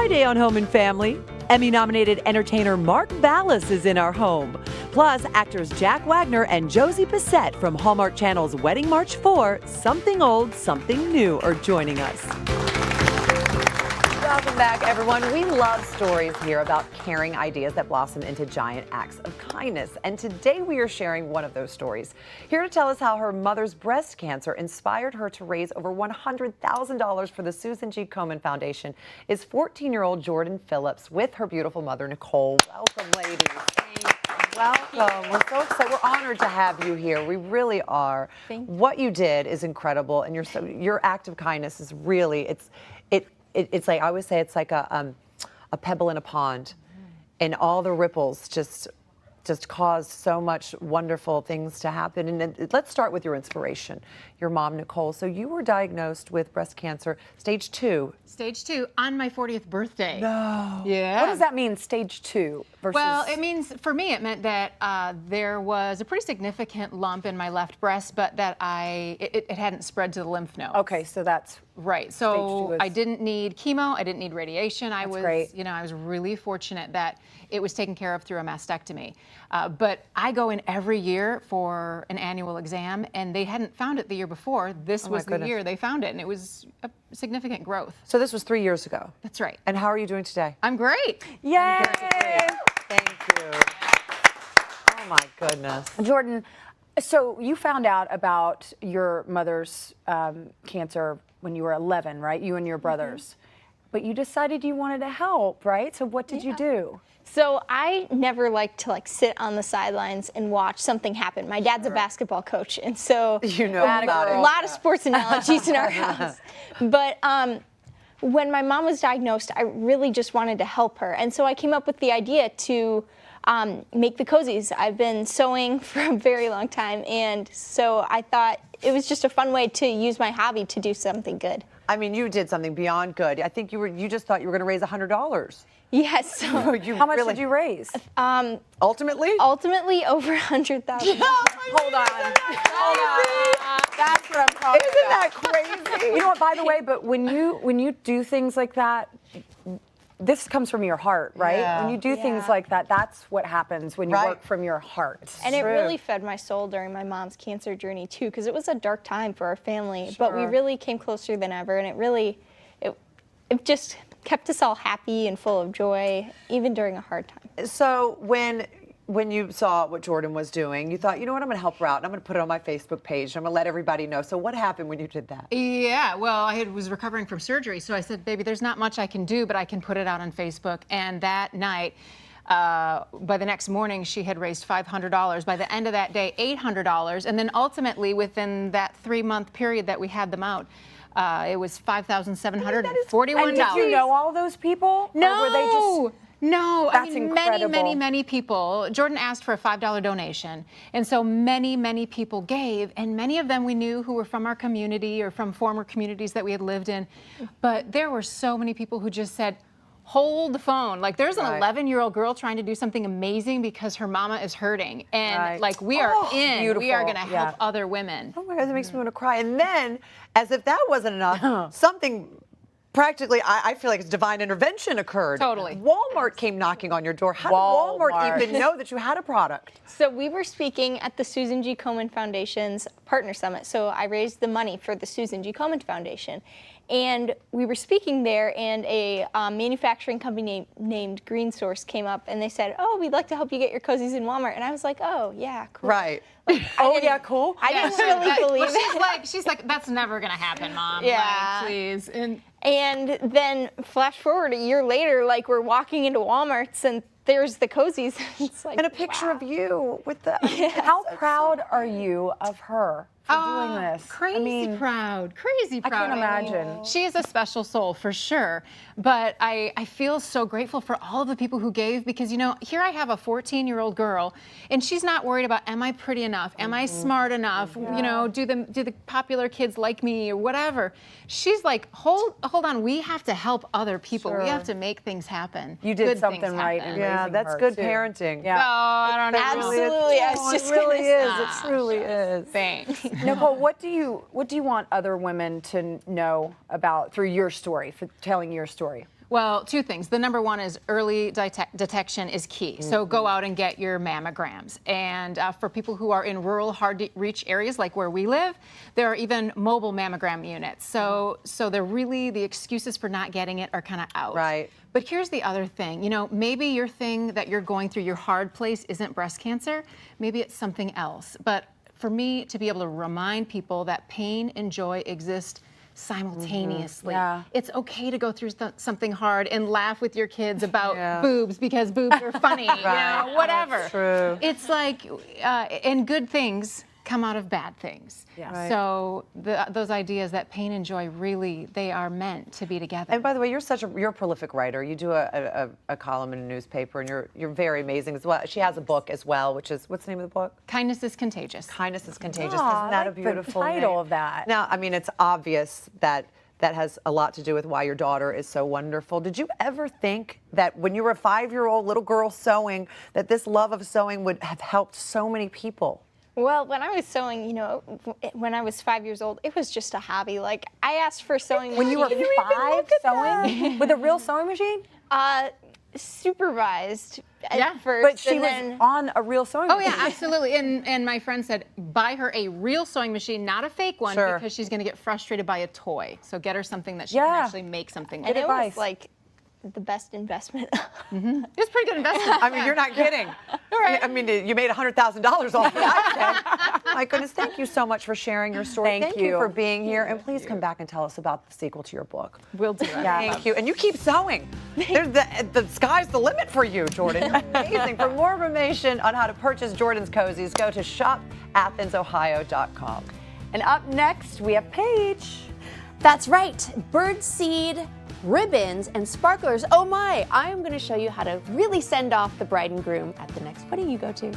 Friday on Home and Family. Emmy-nominated entertainer Mark Vallis is in our home. Plus, actors Jack Wagner and Josie Bissett from Hallmark Channel's Wedding March 4, Something Old, Something New are joining us. Welcome back, everyone. We love stories here about caring ideas that blossom into giant acts of kindness. And today we are sharing one of those stories. Here to tell us how her mother's breast cancer inspired her to raise over $100,000 for the Susan G. Komen Foundation is 14-year-old Jordan Phillips with her beautiful mother, Nicole. Welcome, ladies. Welcome. We're so excited. We're honored to have you here. We really are. Thank you. What you did is incredible, and your act of kindness is really, it's like, I always say, it's like a pebble in a pond, and all the ripples just cause so much wonderful things to happen. And then, let's start with your inspiration, your mom, Nicole. So you were diagnosed with breast cancer, stage 2. Stage 2 on my 40th birthday. No. Yeah. What does that mean, stage 2 versus? Well, it means, for me, it meant that there was a pretty significant lump in my left breast, but that it hadn't spread to the lymph nodes. Okay, so that's right. Stage 2 So is- I didn't need chemo. I didn't need radiation. I was, great. I was really fortunate that it was taken care of through a mastectomy. But I go in every year for an annual exam, and they hadn't found it the year before. This was the goodness. year they found it, and it was a significant growth. So this was 3 years ago. That's right. And how are you doing today? I'm great. yay. Thank you. Oh my goodness. Jordan, so you found out about your mother's cancer when you were 11, right? You and your brothers. But you decided you wanted to help, right? So what did you do? So I never like to sit on the sidelines and watch something happen. My dad's a basketball coach, and so You know about a it. lot of sports analogies in our house. But when my mom was diagnosed, I really just wanted to help her, and so I came up with the idea to make the cozies. I've been sewing for a very long time, and so I thought it was just a fun way to use my hobby to do something good. I mean, you did something beyond good. I think you just thought you were going to raise $100. Yes. So How much did you raise? Ultimately? ultimately, over $100,000. Hold on. That's what I'm talking Isn't about. that crazy? You know what, by the way, but when you do things like that, this comes from your heart, right? Yeah. When you do things Yeah. like that, that's what happens when you Right. work from your heart. And it True. really fed my soul during my mom's cancer journey too, because it was a dark time for our family. But we really came closer than ever, and it just kept us all happy and full of joy, even during a hard time. So when you saw what Jordan was doing, you thought, you know what, I'm going to help her out, and I'm going to put it on my Facebook page. I'm going to let everybody know. So what happened when you did that? Yeah, well, was recovering from surgery, so I said, baby, there's not much I can do, but I can put it out on Facebook. And that night, by the next morning, she had raised $500. By the end of that day, $800. And then ultimately, within that 3-month period that we had them out, it was $5,741. And did you know all those people? No. Or were they just... No, That's I mean, incredible. many people. Jordan asked for a $5 donation, and so many people gave, and many of them we knew who were from our community or from former communities that we had lived in. But there were so many people who just said, hold the phone. Like, there's an Right. 11-year-old girl trying to do something amazing because her mama is hurting, and Right. like, we are in. We are beautiful. going to help Yeah. other women. Oh my God, that makes me want to cry. And then, as if that wasn't enough, something practically, I feel like it's divine intervention occurred. Totally. Walmart came knocking on your door. How did Walmart. Walmart even know that you had a product? So we were speaking at the Susan G. Komen Foundation's Partner Summit. So I raised the money for the Susan G. Komen Foundation. And we were speaking there, and a manufacturing company named Green Source came up, and they said, oh, we'd like to help you get your cozies in Walmart. And I was like, oh, yeah, cool. Right. Oh, yeah, cool. I didn't really believe it. She's like, that's never going to happen, Mom. Yeah. Like, please. And then flash forward a year later, we're walking into Walmart's, and there's the cozies. It's like, And a picture of you with the... How proud are you of her for doing this? Crazy proud. Crazy I proud. can't imagine. She is a special soul for sure. But I feel so grateful for all of the people who gave, because, here I have a 14-year-old girl, and she's not worried about, am I pretty enough? Am I smart enough? Do the popular kids like me or whatever? She's like, hold on, we have to help other people. We have to make things happen. You did Good something things right happen. in Yeah, raising that's her, good too. parenting. Yeah. Oh, I don't know. Absolutely. I was Oh, just it really gonna is. say. It truly is. Thanks. Nicole, what do you want other women to know about through your story, for telling your story? Well, two things. The number one is early detection is key. So go out and get your mammograms. And for people who are in rural, hard-to-reach areas like where we live, there are even mobile mammogram units. So they're really, the excuses for not getting it are kind of out. Right. But here's the other thing. You know, maybe your thing that you're going through, your hard place, isn't breast cancer. Maybe it's something else. But for me to be able to remind people that pain and joy exist simultaneously. Yeah. It's okay to go through something hard and laugh with your kids about boobs because boobs are funny, you know, whatever. That's true. It's like, and good things come out of bad things. Yeah. Right. So those ideas that pain and joy really, they are meant to be together. And by the way, you're a prolific writer. You do a column in a newspaper, and you're very amazing as well. She has a book as well, which is, what's the name of the book? Kindness is contagious. Kindness is contagious. Aw, Isn't that I a like the beautiful title name? of that. Now, I mean, it's obvious that has a lot to do with why your daughter is so wonderful. Did you ever think that when you were a 5-year-old little girl sewing, that this love of sewing would have helped so many people? Well, when I was sewing, you know, when I was 5 years old, it was just a hobby. Like, I asked for sewing When you were machine. 5 sewing with a real sewing machine? Supervised Yeah. at first. But she and was then, on a real sewing Oh machine. yeah, absolutely. And my friend said, buy her a real sewing machine, not a fake one, Sure. because she's going to get frustrated by a toy. So get her something that she Yeah. can actually make something with. and it advice. was like the best investment. It's a pretty good investment. I mean, you're not kidding. Right. I mean, you made $100,000 off of that. My goodness, thank you so much for sharing your story. Thank you you. for being here. And please come back and tell us about the sequel to your book. We'll do it. Yeah. Thank you. And you keep sewing. There's the sky's the limit for you, Jordan. You're amazing. For more information on how to purchase Jordan's cozies, go to shopathens.ohio.com. And up next, we have Paige. That's right, birdseed, ribbons, and sparklers. Oh my, I am going to show you how to really send off the bride and groom at the next wedding you go to.